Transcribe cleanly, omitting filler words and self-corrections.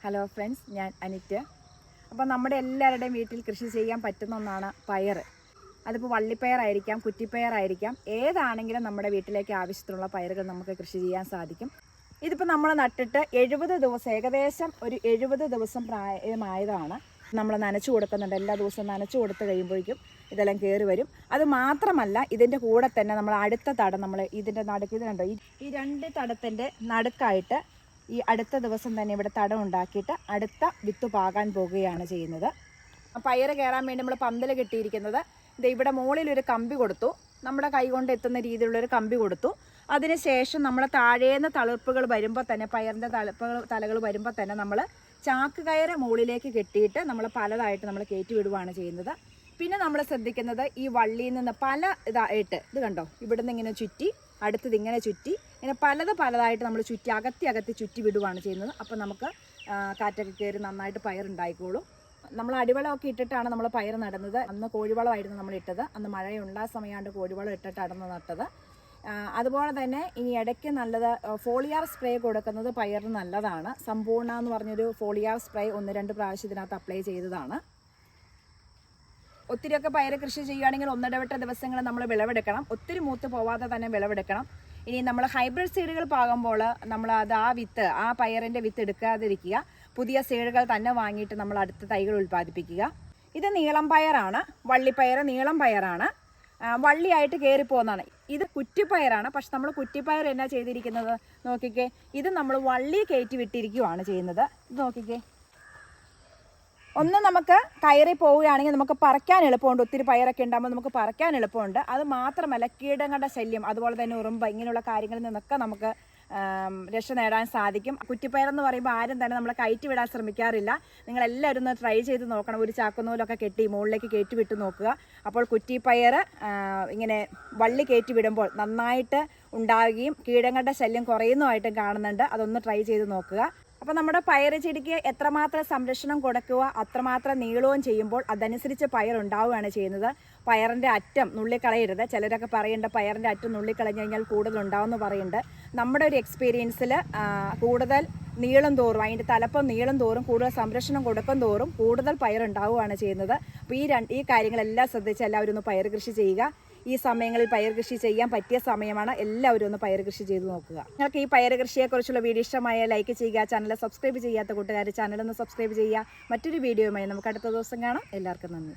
Hello friends, ഞാൻ അനിറ്റ്. അപ്പോൾ നമ്മുടെ എല്ലാവരുടെയും വീട്ടിൽ കൃഷി ചെയ്യാൻ പറ്റുന്ന ഒന്നാണ് പയർ. അതിപ്പോൾ വള്ളിപ്പയറായിരിക്കാം, കുറ്റിപ്പയറായിരിക്കാം, ഏതാണെങ്കിലും നമ്മുടെ വീട്ടിലേക്ക് ആവശ്യത്തിനുള്ള പയറുകൾ നമുക്ക് കൃഷി ചെയ്യാൻ സാധിക്കും. ഇതിപ്പോൾ നമ്മൾ നട്ടിട്ട് 70 ദിവസം, ഏകദേശം ഒരു 70 ദിവസം പ്രായമായതാണ്. നമ്മൾ നനച്ചു കൊടുക്കുന്നുണ്ട്. എല്ലാ ദിവസവും നനച്ചു കൊടുത്ത് കഴിയുമ്പോഴേക്കും ഇതെല്ലാം കയറി വരും. അത് മാത്രമല്ല, ഇതിൻ്റെ കൂടെ തന്നെ നമ്മൾ അടുത്ത തടം, നമ്മൾ ഇതിൻ്റെ നടുക്ക് ഇത് കണ്ടോ, ഈ 2 തടത്തിൻ്റെ നടുക്കായിട്ട് ഈ അടുത്ത ദിവസം തന്നെ ഇവിടെ തടം ഉണ്ടാക്കിയിട്ട് അടുത്ത വിത്ത് പാകാൻ പോകുകയാണ് ചെയ്യുന്നത്. പയർ കയറാൻ വേണ്ടി നമ്മൾ പന്തൽ കെട്ടിയിരിക്കുന്നത് ഇത് ഇവിടെ മുകളിലൊരു കമ്പി കൊടുത്തു, നമ്മുടെ കൈ കൊണ്ട് എത്തുന്ന രീതിയിലുള്ളൊരു കമ്പി കൊടുത്തു. അതിനുശേഷം നമ്മൾ താഴേന്ന് തളിർപ്പുകൾ വരുമ്പോൾ തന്നെ, പയറിൻ്റെ തലകൾ വരുമ്പോൾ തന്നെ നമ്മൾ ചാക്ക് കയറ് മുകളിലേക്ക് കെട്ടിയിട്ട് നമ്മൾ പലതായിട്ട് നമ്മൾ കയറ്റി വിടുകയാണ് ചെയ്യുന്നത്. പിന്നെ നമ്മൾ ശ്രദ്ധിക്കുന്നത്, ഈ വള്ളിയിൽ നിന്ന് പല ഇതായിട്ട്, ഇത് കണ്ടോ, ഇവിടുന്ന് ഇങ്ങനെ ചുറ്റി, അടുത്തത് ഇങ്ങനെ ചുറ്റി, ഇങ്ങനെ പലതായിട്ട് നമ്മൾ ചുറ്റി അകത്തി ചുറ്റി വിടുകയാണ് ചെയ്യുന്നത്. അപ്പോൾ നമുക്ക് കാറ്റൊക്കെ കയറി നന്നായിട്ട് പയറുണ്ടായിക്കോളും. നമ്മൾ അടിവളമൊക്കെ ഇട്ടിട്ടാണ് നമ്മൾ പയർ നടുന്നത്. അന്ന് കോഴിവളമായിരുന്നു നമ്മൾ ഇട്ടത്. അന്ന് മഴയുള്ള സമയമാണ്ട് കോഴിവളം ഇട്ടിട്ടാണ് നട്ടത്. അതുപോലെ തന്നെ ഇനി ഇടയ്ക്ക് നല്ലത് ഫോളിയാർ സ്പ്രേ കൊടുക്കുന്നത് പയറിന് നല്ലതാണ്. സമ്പൂർണ്ണ എന്ന് പറഞ്ഞൊരു ഫോളിയാർ സ്പ്രേ 1-2 പ്രാവശ്യം ഇതിനകത്ത് അപ്ലൈ ചെയ്തതാണ്. ഒത്തിരിയൊക്കെ പയർ കൃഷി ചെയ്യുകയാണെങ്കിൽ 1 ദിവസങ്ങൾ നമ്മൾ വിളവെടുക്കണം. ഒത്തിരി മൂത്ത് പോവാതെ തന്നെ വിളവെടുക്കണം. ഇനി നമ്മൾ ഹൈബ്രിഡ് സീഡുകൾ പാകുമ്പോൾ നമ്മൾ ആ പയറിൻ്റെ വിത്ത് എടുക്കാതിരിക്കുക. പുതിയ സീഡുകൾ തന്നെ വാങ്ങിയിട്ട് നമ്മൾ അടുത്ത തൈകൾ ഉൽപ്പാദിപ്പിക്കുക. ഇത് നീളം പയറാണ്, വള്ളിപ്പയർ നീളം പയറാണ്, വള്ളിയായിട്ട് കയറിപ്പോകുന്നതാണ്. ഇത് കുറ്റിപ്പയറാണ്. പക്ഷെ നമ്മൾ കുറ്റിപ്പയർ എന്നാ ചെയ്തിരിക്കുന്നത് നോക്കിക്കേ, ഇത് നമ്മൾ വള്ളി കയറ്റി വിട്ടിരിക്കുകയാണ് ചെയ്യുന്നത്. ഇത് നോക്കിക്കേ, ഒന്ന് നമുക്ക് കയറി പോവുകയാണെങ്കിൽ നമുക്ക് പറിക്കാൻ എളുപ്പമുണ്ട്. ഒത്തിരി പയറൊക്കെ ഉണ്ടാകുമ്പോൾ നമുക്ക് പറിക്കാൻ എളുപ്പമുണ്ട്. അത് മാത്രമല്ല, കീടങ്ങളുടെ ശല്യം, അതുപോലെ തന്നെ ഉറുമ്പ്, ഇങ്ങനെയുള്ള കാര്യങ്ങളിൽ നിന്നൊക്കെ നമുക്ക് രക്ഷ നേടാൻ സാധിക്കും. കുറ്റിപ്പയറെന്ന് പറയുമ്പോൾ ആരും തന്നെ നമ്മൾ കയറ്റി വിടാൻ ശ്രമിക്കാറില്ല. നിങ്ങളെല്ലാവരും ഒന്ന് ട്രൈ ചെയ്ത് നോക്കണം. ഒരു ചാക്കുന്നൂലൊക്കെ കെട്ടി മുകളിലേക്ക് കയറ്റി വിട്ട് നോക്കുക. അപ്പോൾ കുറ്റിപ്പയർ ഇങ്ങനെ വള്ളി കയറ്റി വിടുമ്പോൾ നന്നായിട്ട് ഉണ്ടാവുകയും കീടങ്ങളുടെ ശല്യം കുറയുന്നതായിട്ടും കാണുന്നുണ്ട്. അതൊന്ന് ട്രൈ ചെയ്ത് നോക്കുക. അപ്പോൾ നമ്മുടെ പയർ ചെടിക്ക് എത്രമാത്രം സംരക്ഷണം കൊടുക്കുക, അത്രമാത്രം നീളവും ചെയ്യുമ്പോൾ അതനുസരിച്ച് പയർ ഉണ്ടാവുകയാണ് ചെയ്യുന്നത്. പയറിൻ്റെ അറ്റം നുള്ളിക്കളയരുത്. ചിലരൊക്കെ പറയുന്നുണ്ട് പയറിൻ്റെ അറ്റം നുള്ളിക്കളഞ്ഞു കഴിഞ്ഞാൽ കൂടുതൽ ഉണ്ടാവുമെന്ന് പറയുന്നുണ്ട്. നമ്മുടെ ഒരു എക്സ്പീരിയൻസിൽ കൂടുതൽ നീളം തോറും, അതിൻ്റെ തലപ്പം നീളം തോറും, കൂടുതൽ സംരക്ഷണം കൊടുക്കും തോറും കൂടുതൽ പയർ ഉണ്ടാവുകയാണ് ചെയ്യുന്നത്. അപ്പോൾ ഈ കാര്യങ്ങളെല്ലാം ശ്രദ്ധിച്ച് എല്ലാവരും ഒന്ന് പയർ കൃഷി ചെയ്യുക. ഈ സമയങ്ങളിൽ പയർ കൃഷി ചെയ്യാൻ പറ്റിയ സമയമാണ്. എല്ലാവരും ഒന്ന് പയർ കൃഷി ചെയ്ത് നോക്കുക. നിങ്ങൾക്ക് ഈ പയർ കൃഷിയെക്കുറിച്ചുള്ള വീഡിയോ ഇഷ്ടമായ ലൈക്ക് ചെയ്യുക. ചാനൽ സബ്സ്ക്രൈബ് ചെയ്യാത്ത കൂട്ടുകാർ ചാനലൊന്ന് സബ്സ്ക്രൈബ് ചെയ്യുക. മറ്റൊരു വീഡിയോയുമായി നമുക്ക് അടുത്ത ദിവസം കാണാം. എല്ലാവർക്കും നന്ദി.